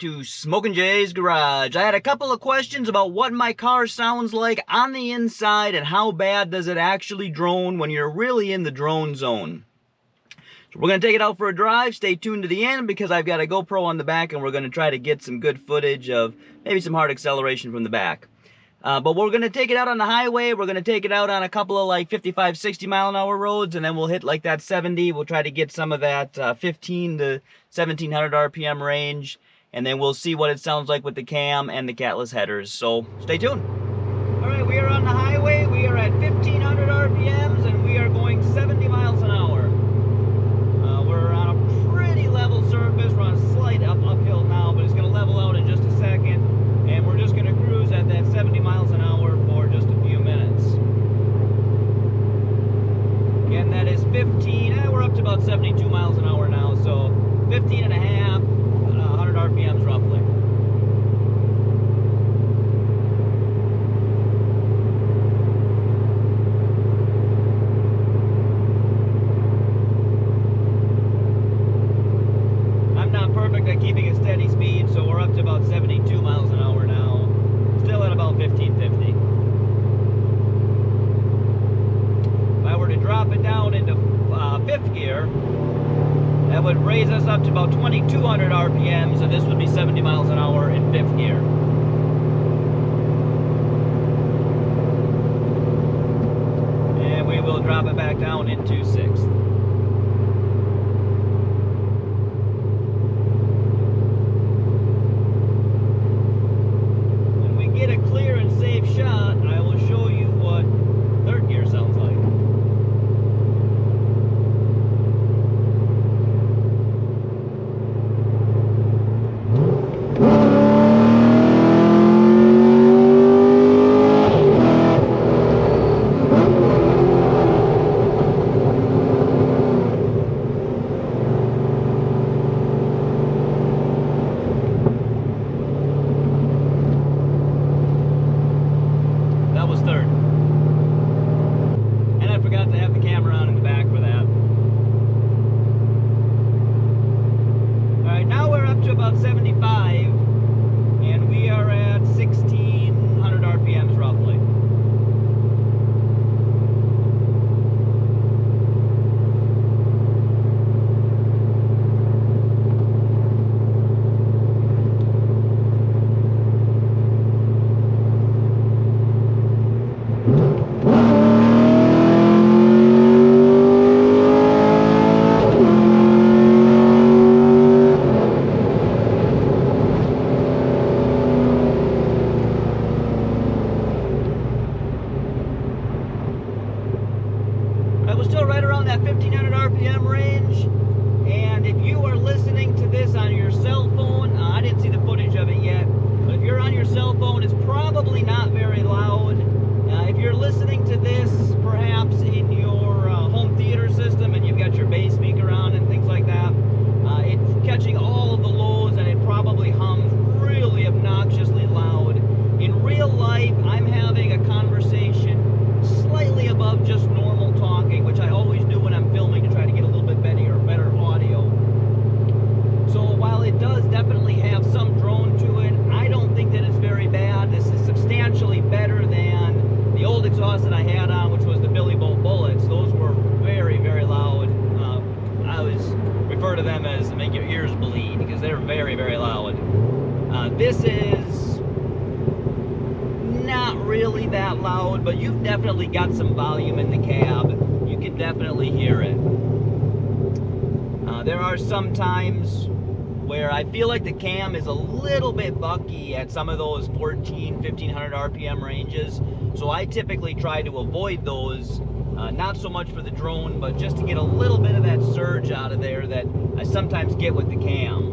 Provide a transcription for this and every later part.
to Smok'n Jay's Garage. I had a couple of questions about what my car sounds like on the inside and how bad does it actually drone when you're really in the drone zone. So we're going to take it out for a drive. Stay tuned to the end because I've got a GoPro on the back and we're going to try to get some good footage of maybe some hard acceleration from the back. But we're going to take it out on the highway. We're going to take it out on a couple of like 55, 60 mile an hour roads, and then we'll hit like that 70. We'll try to get some of that 15 to 1700 RPM range, and then we'll see what it sounds like with the cam and the catless headers. So stay tuned. All right, we are on the highway. We are at 1500 RPMs, and we are going 70 miles an hour. We're on a pretty level surface. We're on a slight uphill now, but it's going to level out in just a second. And we're just going to cruise at that 70 miles an hour for just a few minutes. Again, that is 15, we're up to about 72 miles an hour now, so 15 and a half, 100 RPMs roughly. I'm not perfect at keeping a steady speed, so we're up to about 72 miles an hour now. Still at about 1550. If I were to drop it down into fifth gear, that would raise us up to about 2200 RPM, so this would be 70 miles an hour in fifth gear. And we will drop it back down into sixth. Shot, I will show you what third gear sounds like. Third. And I forgot to have the camera on in the back for that. Alright, now we're up to about 75 and we are at 1600 RPMs roughly. We're still right around that 1500 RPM range, and if you are listening to this on your cell phone, I didn't see the footage of it yet, but if you're on your cell phone, it's probably not very loud. If you're listening to this perhaps in your home theater system and you've got your bass speaker on and things like that, it's catching all of the lows and it probably hums really obnoxiously loud. In real life, I'm having a conversation slightly above just normal talking, which I always do when I'm filming to try to get a little bit better audio. So while it does definitely have some drone to it, I don't think that it's very bad. This is substantially better than the old exhaust that I had on, which was the Billy Bolt Bullets. Those were very, very loud. I always refer to them as make your ears bleed because they're very, very loud. This is not really that loud, but you've definitely got some volume in the cab. You can definitely hear it. There are some times where I feel like the cam is a little bit bucky at some of those 1500 RPM ranges, so I typically try to avoid those, not so much for the drone, but just to get a little bit of that surge out of there that I sometimes get with the cam.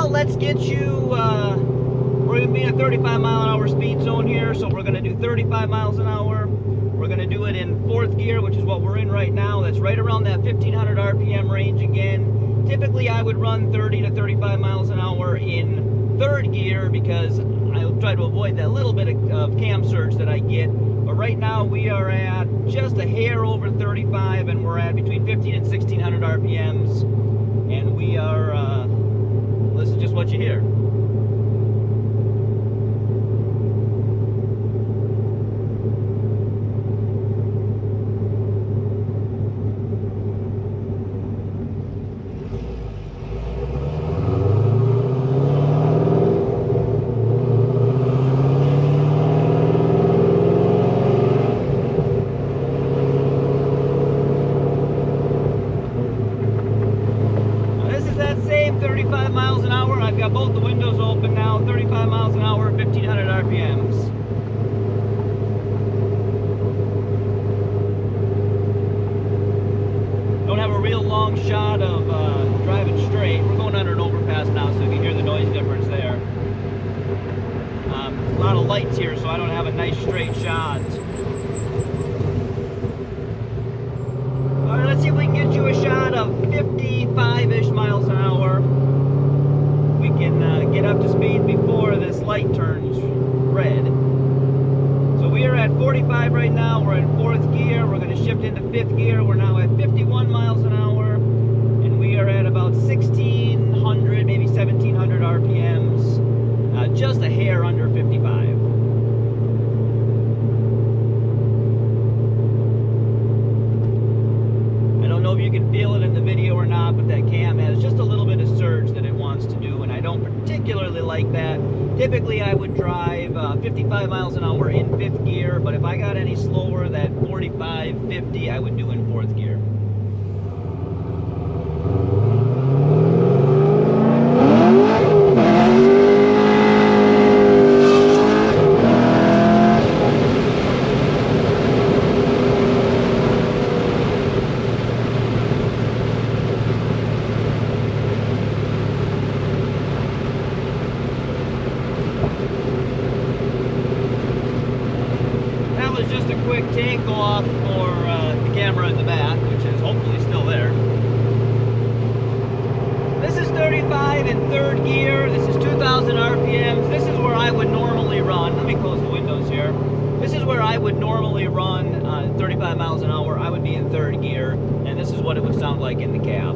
Let's get you, we're going to be in a 35 mile an hour speed zone here, so we're going to do 35 miles an hour. We're going to do it in fourth gear, which is what we're in right now. That's right around that 1500 RPM range again. Typically I would run 30 to 35 miles an hour in third gear because I'll try to avoid that little bit of cam surge that I get. But right now we are at just a hair over 35, and we're at between 15 and 1600 RPMs. And we are, this is just what you hear. Same 35 miles an hour. I've got both the windows open now. 35 miles an hour, 1500 RPMs. Don't have a real long shot of driving straight. We're going under an overpass now, so you can hear the noise difference there. A lot of lights here, so I don't have a nice straight shot. Alright, let's see if we can get you a shot of 55-ish miles an hour. We can get up to speed before this light turns red. So we are at 45 right now. We're in 4th gear. We're going to shift into 5th gear. We're now at 51 miles an hour. And we are at about 1600, maybe 1700 RPMs. Just a hair under 55. If you can feel it in the video or not, but that cam has just a little bit of surge that it wants to do, and I don't particularly like that. Typically I would drive 55 miles an hour in 5th gear, but if I got any slower, that 45, 50 I would do in 4th gear. Just a quick takeoff for the camera in the back, which is hopefully still there. This is 35 in 3rd gear. This is 2000 RPMs. This is where I would normally run. Let me close the windows here. This is where I would normally run 35 miles an hour. I would be in 3rd gear, and this is what it would sound like in the cab.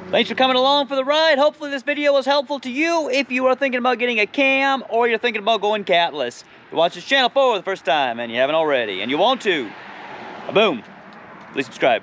Thanks for coming along for the ride. Hopefully this video was helpful to you if you are thinking about getting a cam or you're thinking about going catless. If you watch this channel for the first time and you haven't already and you want to, boom, please subscribe.